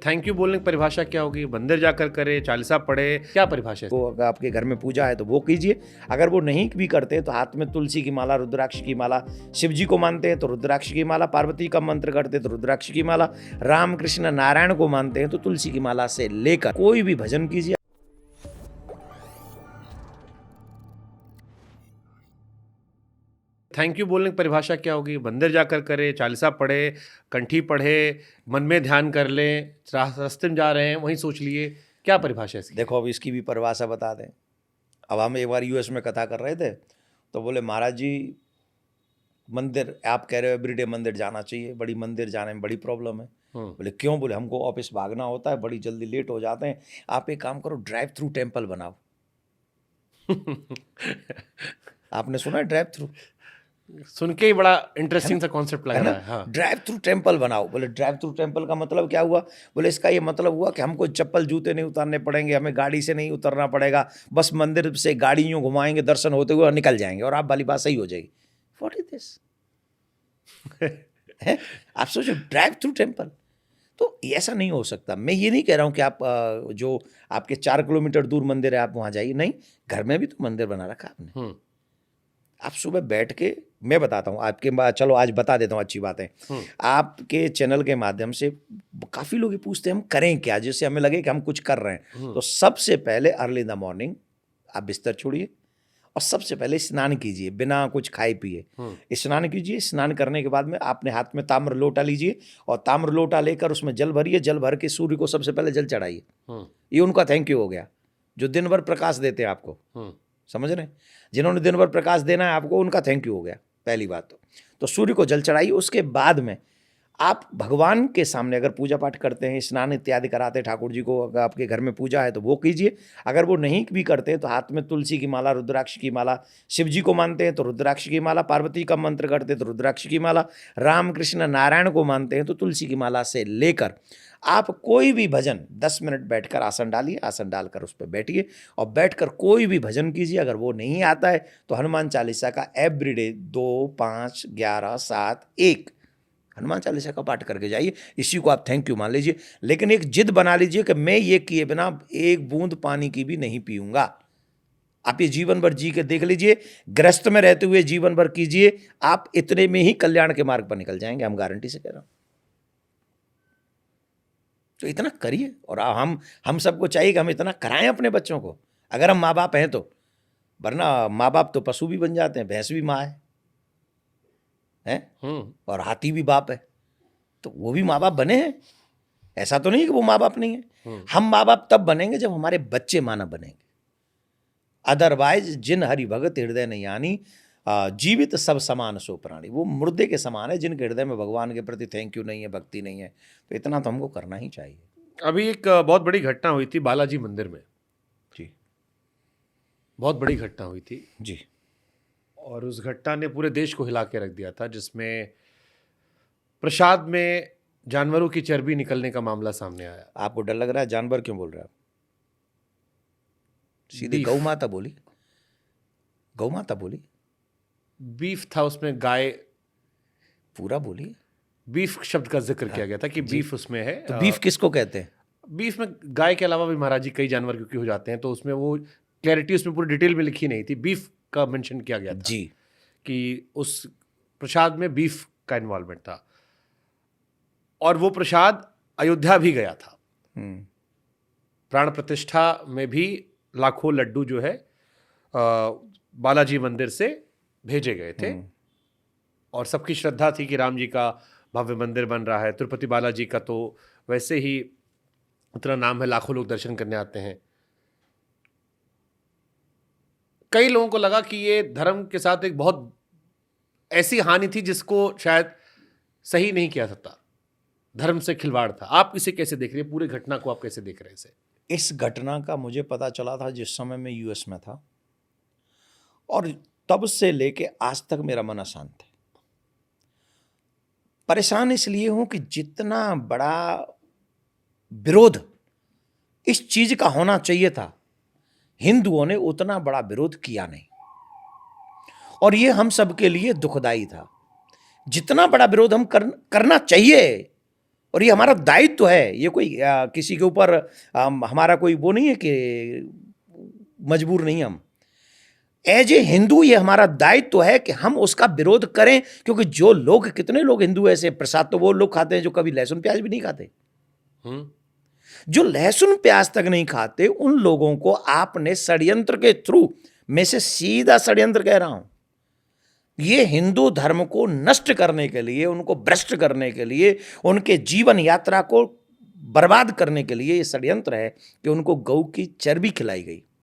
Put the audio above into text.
Thank you बोलने की परिभाषा क्या होगी? मंदिर जाकर करे, चालीसा पढ़े, क्या परिभाषा है? वो अगर आपके घर में पूजा है तो वो कीजिए। अगर वो नहीं भी करते तो हाथ में तुलसी की माला, रुद्राक्ष की माला, शिव जी को मानते हैं तो रुद्राक्ष की माला, पार्वती का मंत्र करते हैं तो रुद्राक्ष की माला, राम कृष्ण नारायण को मानते हैं तो तुलसी की माला से लेकर कोई भी भजन कीजिए। थैंक यू बोलने की परिभाषा क्या होगी? मंदिर जाकर करे, चालीसा पढ़े, कंठी पढ़े, मन में ध्यान कर लें, रास्ते में जा रहे हैं वहीं सोच लिए, क्या परिभाषा है इसकी? देखो अब इसकी भी परिभाषा बता दें। अब हम एक बार यूएस में कथा कर रहे थे तो बोले महाराज जी मंदिर आप कह रहे हो एवरीडे मंदिर जाना चाहिए, बड़ी मंदिर जाने में बड़ी प्रॉब्लम है। बोले क्यों? बोले हमको ऑफिस भागना होता है, बड़ी जल्दी लेट हो जाते हैं। आप एक काम करो, ड्राइव थ्रू टेम्पल बनाओ। आपने सुना है ड्राइव थ्रू? सुन के ही बड़ा इंटरेस्टिंग सा कॉन्सेप्ट लग रहा है। हाँ। ड्राइव थ्रू टेम्पल बनाओ। बोले ड्राइव थ्रू टेम्पल का मतलब क्या हुआ? बोले इसका ये मतलब हुआ कि हमको चप्पल जूते नहीं उतारने पड़ेंगे, हमें गाड़ी से नहीं उतरना पड़ेगा, बस मंदिर से गाड़ी यूँ घुमाएंगे, दर्शन होते हुए और निकल जाएंगे और आप वाली बात सही हो जाएगी। What is this? आप सोचो ड्राइव थ्रू टेम्पल, तो ऐसा नहीं हो सकता। मैं ये नहीं कह रहा हूँ कि आप जो आपके 4 किलोमीटर दूर मंदिर है आप वहाँ जाइए, नहीं, घर में भी तो मंदिर बना रखा आपने। आप सुबह बैठ के, मैं बताता हूँ आपके बाद, चलो आज बता देता हूँ अच्छी बात है। आपके चैनल के माध्यम से काफ़ी लोग ये पूछते हैं हम करें क्या, जिससे हमें लगे कि हम कुछ कर रहे हैं। तो सबसे पहले अर्ली इन द मॉर्निंग आप बिस्तर छोड़िए और सबसे पहले स्नान कीजिए, बिना कुछ खाए पिए स्नान कीजिए। स्नान करने के बाद में आपने हाथ में ताम्र लोटा लीजिए और ताम्र लोटा लेकर उसमें जल भरिए। जल भर के सूर्य को सबसे पहले जल चढ़ाइए। ये उनका थैंक यू हो गया जो दिन भर प्रकाश देते हैं आपको। समझ रहे हैं? जिन्होंने दिन भर प्रकाश देना है आपको, उनका थैंक यू हो गया। पहली बात तो सूर्य को जल चढ़ाइए। उसके बाद में आप भगवान के सामने अगर पूजा पाठ करते हैं, स्नान इत्यादि कराते हैं ठाकुर जी को, अगर आपके घर में पूजा है तो वो कीजिए। अगर वो नहीं भी करते तो हाथ में तुलसी की माला, रुद्राक्ष की माला, शिव जी को मानते हैं तो रुद्राक्ष की माला, पार्वती का मंत्र करते हैं तो रुद्राक्ष की माला, राम कृष्ण नारायण को मानते हैं तो तुलसी की माला से लेकर आप कोई भी भजन 10 मिनट बैठकर आसन डालिए, आसन डालकर उस पर बैठिए और बैठकर कोई भी भजन कीजिए। अगर वो नहीं आता है तो हनुमान चालीसा का एवरीडे 2, 5, 11, 7, 1 हनुमान चालीसा का पाठ करके जाइए। इसी को आप थैंक यू मान लीजिए। लेकिन एक जिद बना लीजिए कि मैं ये किए बिना एक बूंद पानी की भी नहीं पीऊंगा। आप ये जीवन भर जी के देख लीजिए, गृहस्थ में रहते हुए जीवन भर कीजिए, आप इतने में ही कल्याण के मार्ग पर निकल जाएंगे, हम गारंटी से कह रहा हूं। तो इतना करिए और हम सबको चाहिए कि हम इतना कराएं अपने बच्चों को, अगर हम माँ बाप हैं तो। वरना माँ बाप तो पशु भी बन जाते हैं, भैंस भी माँ है और हाथी भी बाप है, तो वो भी माँ बाप बने हैं। ऐसा तो नहीं कि वो माँ बाप नहीं है। हम माँ बाप तब बनेंगे जब हमारे बच्चे मानव बनेंगे। अदरवाइज जिन हरि भगत हृदय नहीं आनी, जीवित सब समान सो प्राणी, वो मुर्दे के समान है जिनके हृदय में भगवान के प्रति थैंक यू नहीं है, भक्ति नहीं है। तो इतना तो हमको करना ही चाहिए। अभी एक बहुत बड़ी घटना हुई थी बालाजी मंदिर में। जी, बहुत बड़ी घटना हुई थी जी। और उस घटना ने पूरे देश को हिला के रख दिया था, जिसमें प्रसाद में जानवरों की चर्बी निकलने का मामला सामने आया। आपको डर लग रहा है? जानवर क्यों बोल रहे हैं आप? सीधे गौ माता बोली, गौ माता बोली। बीफ था उसमें, गाय पूरा बोलिए। बीफ शब्द का जिक्र किया गया था कि बीफ उसमें है। तो बीफ किसको कहते हैं? बीफ में गाय के अलावा भी महाराज जी कई जानवर क्योंकि हो जाते हैं, तो उसमें वो क्लैरिटी उसमें पूरी डिटेल में लिखी नहीं थी। बीफ का मेंशन किया गया था जी, कि उस प्रसाद में बीफ का इन्वॉल्वमेंट था और वो प्रसाद अयोध्या भी गया था। प्राण प्रतिष्ठा में भी लाखों लड्डू जो है बालाजी मंदिर से भेजे गए थे और सबकी श्रद्धा थी कि राम जी का भव्य मंदिर बन रहा है। तिरुपति बालाजी का तो वैसे ही इतना नाम है, लाखों लोग दर्शन करने आते हैं। कई लोगों को लगा कि ये धर्म के साथ एक बहुत ऐसी हानि थी जिसको शायद सही नहीं किया सकता, धर्म से खिलवाड़ था। आप इसे कैसे देख रहे हैं? पूरी घटना को आप कैसे देख रहे हैं इसे? इस घटना का मुझे पता चला था जिस समय मैं यूएस में था और तब से लेके आज तक मेरा मन अशांत है। परेशान इसलिए हूं कि जितना बड़ा विरोध इस चीज का होना चाहिए था, हिंदुओं ने उतना बड़ा विरोध किया नहीं और ये हम सबके लिए दुखदाई था। जितना बड़ा विरोध हम करना चाहिए और ये हमारा दायित्व है, ये कोई किसी के ऊपर हमारा कोई वो नहीं है कि मजबूर नहीं हम। एज ए हिंदू ये हमारा दायित्व है कि हम उसका विरोध करें, क्योंकि जो लोग, कितने लोग हिंदू ऐसे, प्रसाद तो वो लोग खाते हैं जो कभी लहसुन प्याज भी नहीं खाते। जो लहसुन प्याज तक नहीं खाते, उन लोगों को आपने षड्यंत्र के थ्रू, मैं से सीधा षड्यंत्र कह रहा हूं, ये हिंदू धर्म को नष्ट करने के लिए, उनको भ्रष्ट करने के लिए, उनके जीवन यात्रा को बर्बाद करने के लिए ये षड्यंत्र है कि उनको गऊ की चर्बी खिलाई गई।